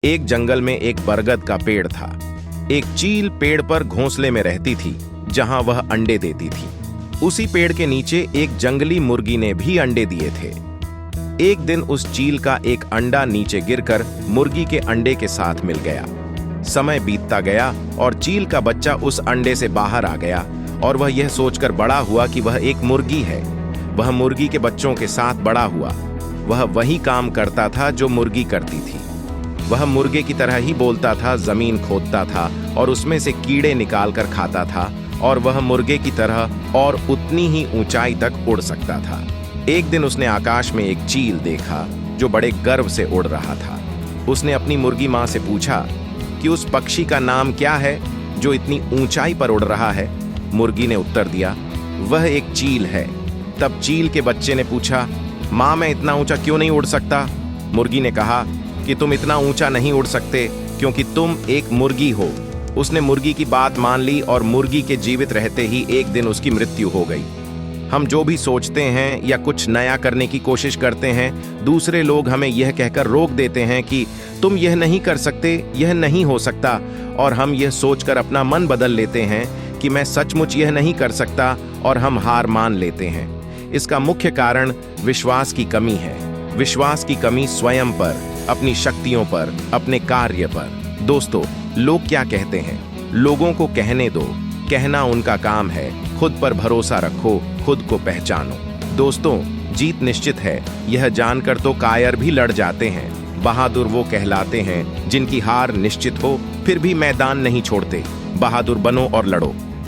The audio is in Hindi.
एक जंगल में एक बरगद का पेड़ था। एक चील पेड़ पर घोंसले में रहती थी, जहां वह अंडे देती थी। उसी पेड़ के नीचे एक जंगली मुर्गी ने भी अंडे दिए थे। एक दिन उस चील का एक अंडा नीचे गिरकर मुर्गी के अंडे के साथ मिल गया। समय बीतता गया और चील का बच्चा उस अंडे से बाहर आ गया और वह यह सोचकर बड़ा हुआ कि वह एक मुर्गी है। वह मुर्गी के बच्चों के साथ बड़ा हुआ। वह वही काम करता था जो मुर्गी करती थी। वह मुर्गे की तरह ही बोलता था, जमीन खोदता था और उसमें से कीड़े निकालकर खाता था, और वह मुर्गे की तरह और उतनी ही ऊंचाई तक उड़ सकता था। एक दिन उसने आकाश में एक चील देखा जो बड़े गर्व से उड़ रहा था। उसने अपनी मुर्गी माँ से पूछा कि उस पक्षी का नाम क्या है जो इतनी ऊंचाई पर उड़ रहा है। मुर्गी ने उत्तर दिया, वह एक चील है। तब चील के बच्चे ने पूछा, माँ मैं इतना ऊंचा क्यों नहीं उड़ सकता? मुर्गी ने कहा कि तुम इतना ऊंचा नहीं उड़ सकते क्योंकि तुम एक मुर्गी हो। उसने मुर्गी की बात मान ली और मुर्गी के जीवित रहते ही एक दिन उसकी मृत्यु हो गई। हम जो भी सोचते हैं या कुछ नया करने की कोशिश करते हैं, दूसरे लोग हमें यह कहकर रोक देते हैं कि तुम यह नहीं कर सकते, यह नहीं हो सकता, और हम यह सोचकर अपना मन बदल लेते हैं कि मैं सचमुच यह नहीं कर सकता, और हम हार मान लेते हैं। इसका मुख्य कारण विश्वास की कमी है। विश्वास की कमी स्वयं पर, अपनी शक्तियों पर, अपने कार्य पर। दोस्तों, लोग क्या कहते हैं, लोगों को कहने दो, कहना उनका काम है। खुद पर भरोसा रखो, खुद को पहचानो। दोस्तों, जीत निश्चित है, यह जानकर तो कायर भी लड़ जाते हैं। बहादुर वो कहलाते हैं जिनकी हार निश्चित हो फिर भी मैदान नहीं छोड़ते। बहादुर बनो और लड़ो।